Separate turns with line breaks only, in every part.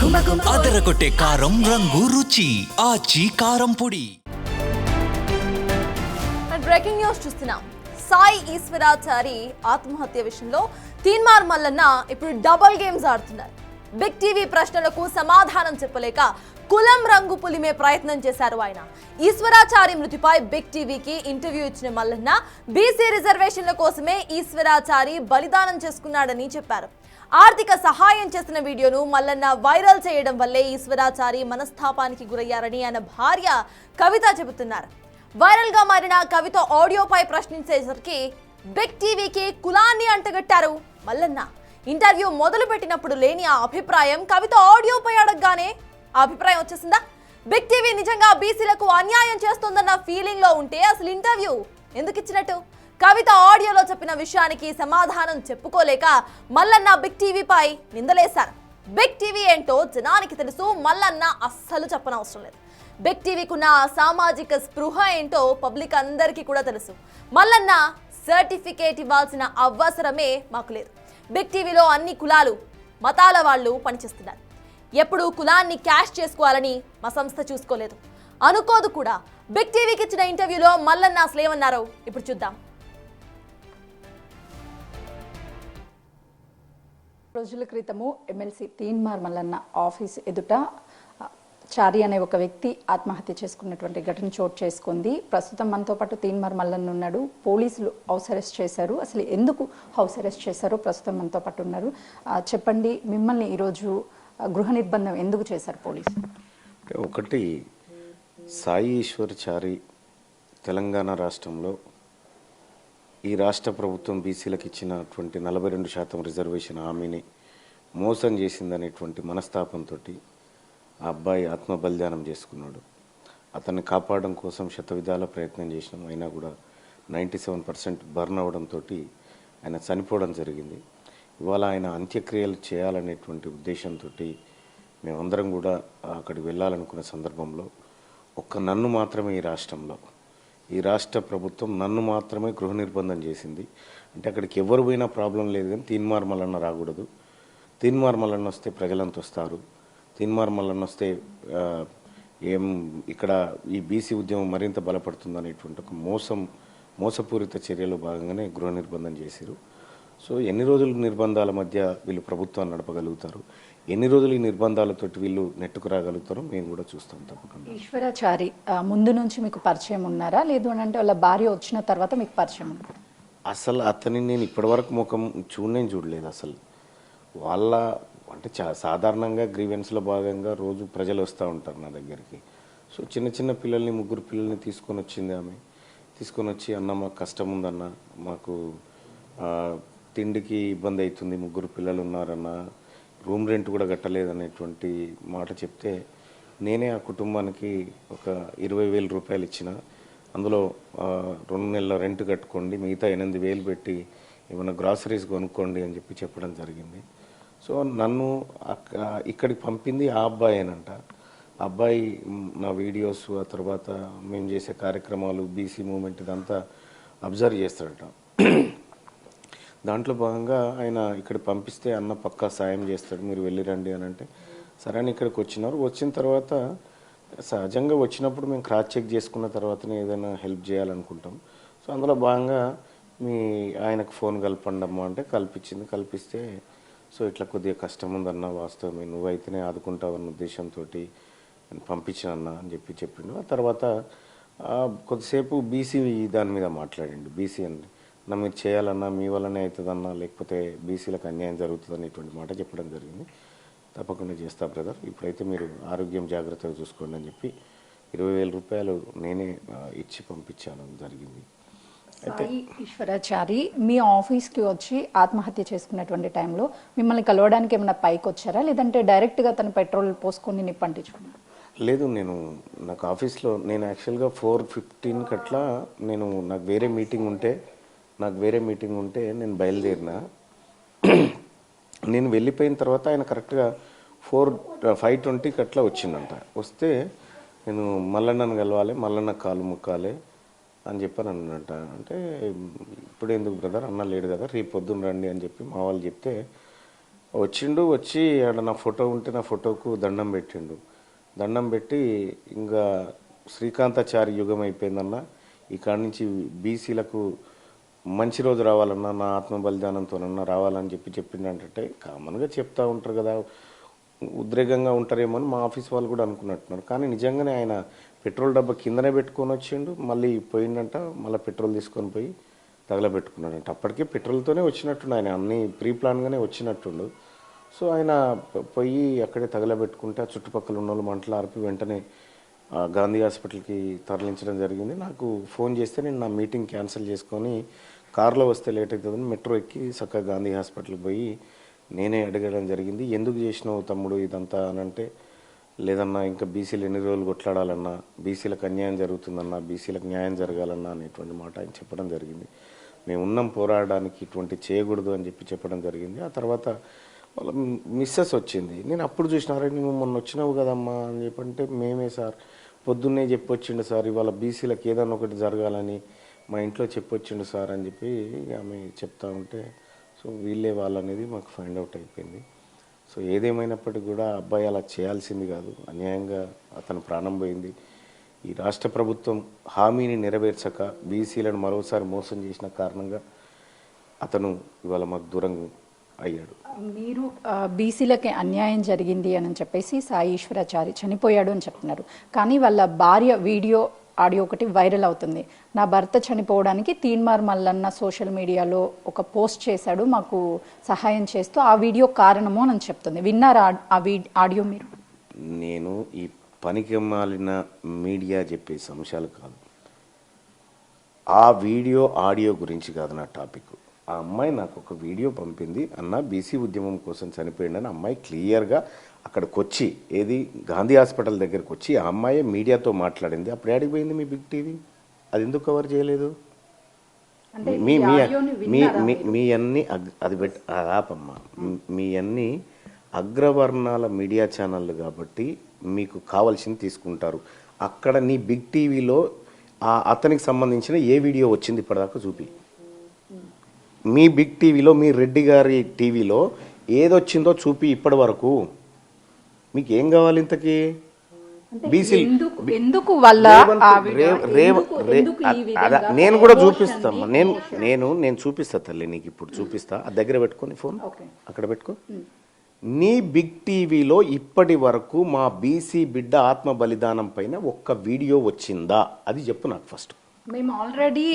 అదరగొట్టే కారం రంగు రుచి ఆచి కారం పొడి.
బ్రేకింగ్ న్యూస్ చూస్తున్నాం. సాయి ఈశ్వరాచారి ఆత్మహత్య విషయంలో తీన్మార్ మల్లన్న ఇప్పుడు డబుల్ గేమ్స్ ఆడుతున్నారు. బిగ్ టీవీ ప్రశ్నలకు సమాధానం చెప్పలేక కులం రంగు పులిమే ప్రయత్నం చేశారు ఆయన. ఈశ్వరాచారి మృతిపై బిగ్ టీవీకి ఇంటర్వ్యూ ఇచ్చిన మల్లన్న బీసీ రిజర్వేషన్ల కోసమే ఈశ్వరాచారి బలిదానం చేసుకున్నాడని చెప్పారు. ఆర్థిక సహాయం చేసిన వీడియోను మల్లన్న వైరల్ చేయడం వల్లే ఈశ్వరాచారి మనస్తాపానికి గురయ్యారని ఆయన భార్య కవిత చెబుతున్నారు. వైరల్ గా మారిన కవిత ఆడియోపై ప్రశ్నించేసరికి బిగ్ టీవీకి కులాన్ని అంటగట్టారు మల్లన్న. ఇంటర్వ్యూ మొదలు పెట్టినప్పుడు లేని ఆ అభిప్రాయం కవిత ఆడియోపై అడగగానే ఆ అభిప్రాయం వచ్చేసిందా? బిగ్ టీవీ నిజంగా బీసీలకు అన్యాయం చేస్తోందన్న ఫీలింగ్ లో ఉంటే అసలు ఇంటర్వ్యూ ఎందుకు ఇచ్చినట్టు? కవిత ఆడియోలో చెప్పిన విషయానికి సమాధానం చెప్పుకోలేక మల్లన్న బిగ్ టీవీపై నిందలేశారు. బిగ్ టీవీ ఏంటో జనానికి తెలుసు, మల్లన్న అస్సలు చెప్పనవసరం లేదు. బిగ్ టీవీకున్న సామాజిక స్పృహ ఏంటో పబ్లిక్ అందరికీ కూడా తెలుసు. మల్లన్న సర్టిఫికేట్ ఇవ్వాల్సిన అవసరమే మాకు లేదు. బిగ్ టీవీలో అన్ని కులాలు మతాల వాళ్ళు పనిచేస్తున్నారు. ఎప్పుడు కులాన్ని క్యాష్ చేసుకోవాలని మా సంస్థ చూసుకోలేదు, అనుకోదు కూడా. బిగ్ టీవీకి ఇచ్చిన ఇంటర్వ్యూలో మల్లన్న అసలు ఏమన్నారో ఇప్పుడు చూద్దాం.
రోజుల క్రితము ఎమ్మెల్సీ తీన్మార్ మల్లన్న ఆఫీస్ ఎదుట చారి అనే ఒక వ్యక్తి ఆత్మహత్య చేసుకున్నటువంటి ఘటన చోటు చేసుకుంది. ప్రస్తుతం మనతో పాటు తీన్మార్ మల్లన్న ఉన్నాడు. పోలీసులు హౌస్ అరెస్ట్ చేశారు. అసలు ఎందుకు హౌస్ అరెస్ట్ చేశారో ప్రస్తుతం మనతో పాటు ఉన్నారు. చెప్పండి, మిమ్మల్ని ఈరోజు గృహ నిర్బంధం ఎందుకు చేశారు పోలీసులు?
ఒకటి, సాయి ఈశ్వరాచారి తెలంగాణ రాష్ట్రంలో ఈ రాష్ట్ర ప్రభుత్వం బీసీలకు ఇచ్చినటువంటి 42% రిజర్వేషన్ హామీని మోసం చేసిందనేటువంటి మనస్తాపంతో ఆ అబ్బాయి ఆత్మ బలిదానం చేసుకున్నాడు. అతన్ని కాపాడడం కోసం శతవిధాల ప్రయత్నం చేసినాం, అయినా కూడా 97% బర్న్ అవడంతో ఆయన చనిపోవడం జరిగింది. ఇవాళ ఆయన అంత్యక్రియలు చేయాలనేటువంటి ఉద్దేశంతో మేమందరం కూడా అక్కడికి వెళ్ళాలనుకున్న సందర్భంలో నన్ను మాత్రమే ఈ రాష్ట్ర ప్రభుత్వం నన్ను మాత్రమే గృహ నిర్బంధం చేసింది. అంటే అక్కడికి ఎవరు పోయినా ప్రాబ్లం లేదు, కానీ తీన్మార్ మల్లన్న రాకూడదు. తీన్మార్ మల్లన్న వస్తే ప్రజలంతా వస్తారు. తీన్మార్ మల్లన్న వస్తే ఇక్కడ ఈ బీసీ ఉద్యమం మరింత బలపడుతుంది అనేటువంటి ఒక మోసపూరిత చర్యలో భాగంగానే గృహ నిర్బంధం చేశారు. సో ఎన్ని రోజులు నిర్బంధాల మధ్య వీళ్ళు ప్రభుత్వాన్ని నడపగలుగుతారు, ఎన్ని రోజులు ఈ నిర్బంధాలతోటి వీళ్ళు నెట్టుకు రాగలుగుతారో మేము కూడా చూస్తాం తప్పకుండా.
ఈశ్వరాచారి ముందు నుంచి మీకు పరిచయం ఉన్నారా, లేదు అని అంటే వాళ్ళ భార్య వచ్చిన తర్వాత మీకు పరిచయం ఉన్నారా?
అసలు అతని నేను ఇప్పటివరకు ముఖం చూడలేదు. అసలు వాళ్ళ అంటే సాధారణంగా గ్రీవెన్స్లో భాగంగా రోజు ప్రజలు వస్తూ ఉంటారు నా దగ్గరికి. సో చిన్న పిల్లల్ని, 3 పిల్లల్ని తీసుకొని వచ్చింది ఆమె. తీసుకొని వచ్చి, అన్న మాకు కష్టం ఉందన్న, మాకు తిండికి ఇబ్బంది అవుతుంది, 3 పిల్లలు ఉన్నారన్న, రూమ్ రెంట్ కూడా కట్టలేదనేటువంటి మాట చెప్తే నేనే ఆ కుటుంబానికి ఒక 20,000 రూపాయలు ఇచ్చిన. అందులో 2 నెలల రెంట్ కట్టుకోండి, మిగతా 8,000 పెట్టి ఏమైనా గ్రాసరీస్ కొనుక్కోండి అని చెప్పడం జరిగింది. సో నన్ను ఇక్కడికి పంపింది ఆ అబ్బాయేనంట. ఆ అబ్బాయి నా వీడియోస్, ఆ తర్వాత మేము చేసే కార్యక్రమాలు, బీసీ మూమెంట్ ఇదంతా అబ్జర్వ్ చేస్తాడట. దాంట్లో భాగంగా ఆయన ఇక్కడ పంపిస్తే అన్న పక్కా సాయం చేస్తాడు, మీరు వెళ్ళిరండి అని అంటే సరే అని ఇక్కడికి వచ్చినారు. వచ్చిన తర్వాత సహజంగా వచ్చినప్పుడు మేము క్రాస్ చెక్ చేసుకున్న తర్వాతనే ఏదైనా హెల్ప్ చేయాలనుకుంటాం. సో అందులో భాగంగా ఆయనకు ఫోన్ కలపండి అమ్మా అంటే కల్పిస్తే సో ఇట్లా కొద్దిగా కష్టం ఉందన్న, వాస్తవమే, నువ్వైతేనే ఆదుకుంటావన్న ఉద్దేశంతో నేను పంపించానన్నా అని చెప్పిండు. ఆ తర్వాత కొద్దిసేపు బీసీ దాని మీద మాట్లాడిండు. బీసీ అని మీరు చేయాలన్నా మీ వల్లనే అవుతుందన్నా, లేకపోతే బీసీలకు అన్యాయం జరుగుతుంది అనేటువంటి మాట చెప్పడం జరిగింది. తప్పకుండా చేస్తా బ్రదర్, ఇప్పుడైతే మీరు ఆరోగ్యం జాగ్రత్తగా చూసుకోండి అని చెప్పి 20,000 రూపాయలు నేనే ఇచ్చి పంపించాను జరిగింది.
సాయి ఈశ్వరాచారి మీ ఆఫీస్కి వచ్చి ఆత్మహత్య చేసుకున్నటువంటి టైంలో మిమ్మల్ని కలవడానికి ఏమైనా పైకి వచ్చారా, లేదంటే డైరెక్ట్గా తను పెట్రోల్ పోసుకొని నిప్పంటించుకున్నారా?
లేదు, నాకు ఆఫీస్లో నేను యాక్చువల్గా 4:15 అట్లా నాకు వేరే మీటింగ్ ఉంటే నేను బయలుదేరిన. నేను వెళ్ళిపోయిన తర్వాత ఆయన కరెక్ట్గా 5:20 అట్లా వచ్చిందంట. వస్తే నేను మల్లన్నను కలవాలి, మల్లన్న కాలు ముక్కాలి అని చెప్పాను అన్నట. అంటే ఇప్పుడు ఎందుకు బ్రదర్, అన్న లేడు కదా, రేపు పొద్దున్న రండి అని చెప్పి మా వాళ్ళు చెప్తే వచ్చిండు, వచ్చి ఆడ నా ఫోటో ఉంటే నా ఫోటోకు దండం పెట్టిండు. దండం పెట్టి ఇంకా శ్రీకాంతాచారి యుగం అయిపోయిందన్న, ఈ కాడి నుంచి బీసీలకు మంచి రోజు రావాలన్నా, నా ఆత్మ బలిదానంతోనన్నా రావాలని చెప్పిండంటే కామన్గా చెప్తా ఉంటారు కదా, ఉద్రేకంగా ఉంటారేమో అని మా ఆఫీస్ వాళ్ళు కూడా అనుకున్నట్టున్నారు. కానీ నిజంగానే ఆయన పెట్రోల్ డబ్బా కిందనే పెట్టుకొని వచ్చిండు, మళ్ళీ పోయిండంట, మళ్ళీ పెట్రోల్ తీసుకొని పోయి తగలబెట్టుకున్నాడంట. అప్పటికే పెట్రోల్తోనే వచ్చినట్టుండు, ఆయన అన్ని ప్రీ ప్లాన్గానే వచ్చినట్టుండు. సో ఆయన పోయి అక్కడే తగలబెట్టుకుంటే ఆ చుట్టుపక్కల ఉన్న వాళ్ళు మంటలు ఆర్పి వెంటనే గాంధీ హాస్పిటల్కి తరలించడం జరిగింది. నాకు ఫోన్ చేస్తే నేను నా మీటింగ్ క్యాన్సిల్ చేసుకొని కారులో వస్తే లేట్ అవుతుందని మెట్రో ఎక్కి చక్కగా గాంధీ హాస్పిటల్కి పోయి నేనే అడగడం జరిగింది. ఎందుకు చేసినావు తమ్ముడు ఇదంతా అని అంటే, లేదన్నా ఇంకా బీసీలు ఎన్ని రోజులు కొట్లాడాలన్నా, బీసీలకు అన్యాయం జరుగుతుందన్నా, బీసీలకు న్యాయం జరగాలన్నా అనేటువంటి మాట ఆయన చెప్పడం జరిగింది. మేము ఉన్నాం పోరాడడానికి, ఇటువంటి చేయకూడదు అని చెప్పడం జరిగింది. ఆ తర్వాత వాళ్ళ మిస్సెస్ వచ్చింది. నేను అప్పుడు చూసినారే, నువ్వు మొన్న వచ్చినావు కదమ్మా అని చెప్పంటే, మేమే సార్ పొద్దున్నే చెప్పొచ్చిండు సార్, ఇవాళ బీసీలకు ఏదన్నా ఒకటి జరగాలని మా ఇంట్లో చెప్పొచ్చిండు సార్ అని చెప్పి ఆమె చెప్తా ఉంటే, సో వీళ్ళే వాళ్ళనేది మాకు ఫైండ్ అవుట్ అయిపోయింది. సో ఏదేమైనప్పటికీ కూడా అబ్బాయి అలా చేయాల్సింది కాదు, అన్యాయంగా అతను ప్రాణం పోయింది. ఈ రాష్ట్ర ప్రభుత్వం హామీని నెరవేర్చక బీసీలను మరోసారి మోసం చేసిన కారణంగా అతను ఇవాళ మాకు దూరంగా అయ్యాడు.
మీరు బీసీలకి అన్యాయం జరిగింది అని చెప్పేసి సాయి ఈశ్వరాచారి చనిపోయాడు అని చెప్తున్నారు. కానీ వాళ్ళ భార్య వీడియో ఆడియో ఒకటి వైరల్ అవుతుంది. నా భర్త చనిపోవడానికి తీన్మార్ మల్లన్న సోషల్ మీడియాలో ఒక పోస్ట్ చేశాడు, మాకు సహాయం చేస్తూ, ఆ వీడియో కారణము అని చెప్తుంది. విన్నారా ఆ ఆడియో మీరు?
నేను ఈ పనికి మాలిన మీడియా చెప్పే అంశాలు కాదు, ఆ వీడియో ఆడియో గురించి కాదు నా టాపిక్. ఆ అమ్మాయి నాకు ఒక వీడియో పంపింది, అన్న బీసీ ఉద్యమం కోసం చనిపోయిందని. అమ్మాయి క్లియర్గా అక్కడికి వచ్చి, ఏది గాంధీ హాస్పిటల్ దగ్గరకు వచ్చి ఆ అమ్మాయి మీడియాతో మాట్లాడింది. అప్పుడు ఏడికి పోయింది మీ బిగ్ టీవీ? అది ఎందుకు కవర్ చేయలేదు? మీ అన్ని అది ఆపమ్మా, మీ అన్ని అగ్రవర్ణాల మీడియా ఛానళ్ళు కాబట్టి మీకు కావాల్సింది తీసుకుంటారు. అక్కడ నీ బిగ్ టీవీలో అతనికి సంబంధించిన ఏ వీడియో వచ్చింది ఇప్పటిదాకా చూపి. మీ బిగ్ టీవీలో, మీ రెడ్డి గారి టీవీలో ఏదొచ్చిందో చూపి. ఇప్పటి వరకు మీకు ఏం కావాలి ఇంతకీ? నేను కూడా చూపిస్తాను, నేను చూపిస్తా తల్లి, నీకు ఇప్పుడు చూపిస్తా. ఆ దగ్గర పెట్టుకొని ఫోన్ అక్కడ పెట్టుకో. నీ బిగ్ టీవీలో ఇప్పటి వరకు మా బీసీ బిడ్డ ఆత్మ బలిదానం పైన ఒక్క వీడియో వచ్చిందా? అది చెప్పు నాకు ఫస్ట్.
మేము ఆల్రెడీ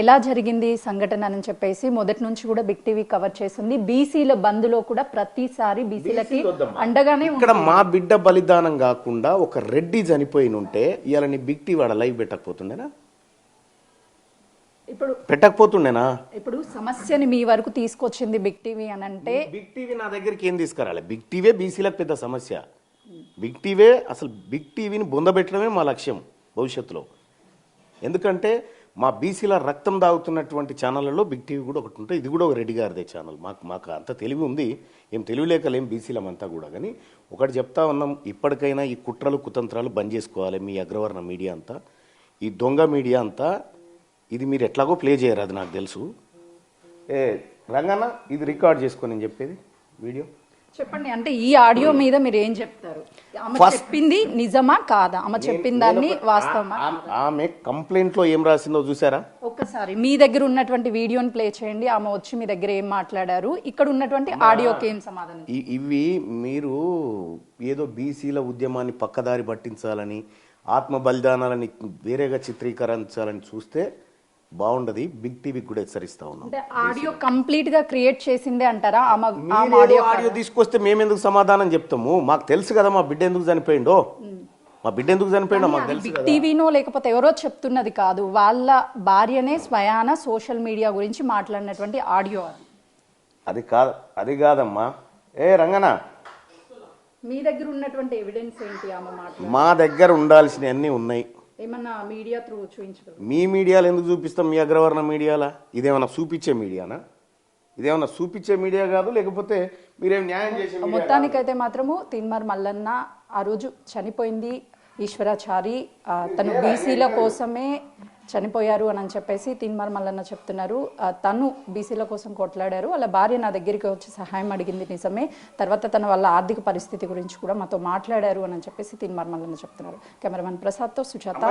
ఎలా జరిగింది సంఘటన అని చెప్పేసి మొదటి నుంచి కూడా బిగ్ టీవీ కవర్ చేస్తుంది. బీసీల బంద్లో కూడా ప్రతిసారి బీసీలకి అండగానే.
ఇక్కడ మా బిడ్డ బలిదానం కాకుండా ఒక రెడ్డి చనిపోయినుంటే ఇవాళ నీ బిగ్ టీవీ ఆడ లైవ్ పెట్టకపోతుండేనా?
ఇప్పుడు
పెట్టకపోతుండేనా?
ఇప్పుడు సమస్యని మీ వరకు తీసుకొచ్చింది బిగ్ టీవీ అని అంటే,
బిగ్ టీవీ నా దగ్గరికి ఏం తీసుకురాలి? బిగ్ టీవీ బీసీలకు పెద్ద సమస్య. బిగ్ టీవీ అసలు బిగ్ టీవీని బొందబెట్టడమే మా లక్ష్యం భవిష్యత్తులో. ఎందుకంటే మా బీసీల రక్తం దాగుతున్నటువంటి ఛానళ్ళలో బిగ్ టీవీ కూడా ఒకటి ఉంటుంది. ఇది కూడా ఒక రెడ్డి గారిదే ఛానల్. మాకు అంత తెలివి ఉంది, ఏం తెలివిలేకలేం బీసీలమంతా కూడా. కానీ ఒకటి చెప్తా ఉన్నాం, ఇప్పటికైనా ఈ కుట్రలు కుతంత్రాలు బంద్ చేసుకోవాలి. మీ అగ్రవర్ణ మీడియా అంతా, ఈ దొంగ మీడియా అంతా, ఇది మీరు ఎట్లాగో ప్లే చేయరు, అది నాకు తెలుసు. రంగన్న ఇది రికార్డ్ చేసుకొని నేను చెప్పేది వీడియో
చెప్పండి. అంటే ఈ ఆడియో మీద మీరు ఏం చెప్తారు? ఆమె చెప్పింది నిజమా కాదా? ఆమె చెప్పిన దాన్ని వాస్తవమా?
ఆమె కంప్లైంట్ లో ఏం రాసిందో చూసారా?
ఒక్కసారి మీ దగ్గర ఉన్నటువంటి వీడియోని ప్లే చేయండి. ఆమె వచ్చి మీ దగ్గర ఏం మాట్లాడారు, ఇక్కడ ఉన్నటువంటి ఆడియోకి ఏం సమాధానం?
ఇవి మీరు ఏదో బీసీల ఉద్యమాన్ని పక్కదారి పట్టించాలని, ఆత్మ బలిదానాలని వేరేగా చిత్రీకరించాలని చూస్తే బాగుండదు. బిగ్ టీవీకి కూడా హెచ్చరిస్తా ఉన్నాం.
ఆడియో కంప్లీట్ గా క్రియేట్ చేసిందే అంటారా?
ఆడియో తీసుకొస్తే మేము ఎందుకు సమాధానం చెప్తాము? మాకు తెలుసు కదా మా బిడ్డ ఎందుకు చనిపోయిండో. మా బిడ్డ ఎందుకు చనిపోయిండో మాకు తెలుసు.
బిగ్ టీవీనో లేకపోతే ఎవరో చెప్తున్నది కాదు, వాళ్ళ భార్యనే స్వయాన సోషల్ మీడియా గురించి మాట్లాడినటువంటి ఆడియో
అది కాదమ్మా. రంగనా,
మీ దగ్గర ఉన్నటువంటి ఎవిడెన్స్ ఏంటి? ఆమె మాట
మా దగ్గర ఉండాల్సినవి అన్నీ ఉన్నాయి.
ఏమన్నా మీడియా త్రూ చూపించగలరు?
మీ మీడియాలో ఎందుకు చూపిస్తాం? మీ అగ్రవర్ణ మీడియాలా? ఇదేమన్నా చూపించే మీడియానా? ఇదేమన్నా చూపించే మీడియా కాదు, లేకపోతే మీరేం న్యాయం చేసే?
మొత్తానికైతే మాత్రము తీన్మార్ మల్లన్న ఆ రోజు చనిపోయింది ఈశ్వరాచారి. తను బీసీల కోసమే చనిపోయారు అని చెప్పేసి తీన్మార్ మల్లన్న చెప్తున్నారు. తను బీసీల కోసం కొట్లాడారు, వాళ్ళ భార్య నా దగ్గరికి వచ్చి సహాయం అడిగింది నిజమే, తర్వాత తన వాళ్ళ ఆర్థిక పరిస్థితి గురించి కూడా మాతో మాట్లాడారు అని చెప్పేసి తీన్మార్ మల్లన్న చెప్తున్నారు. కెమెరామెన్ ప్రసాద్తో సుజాత.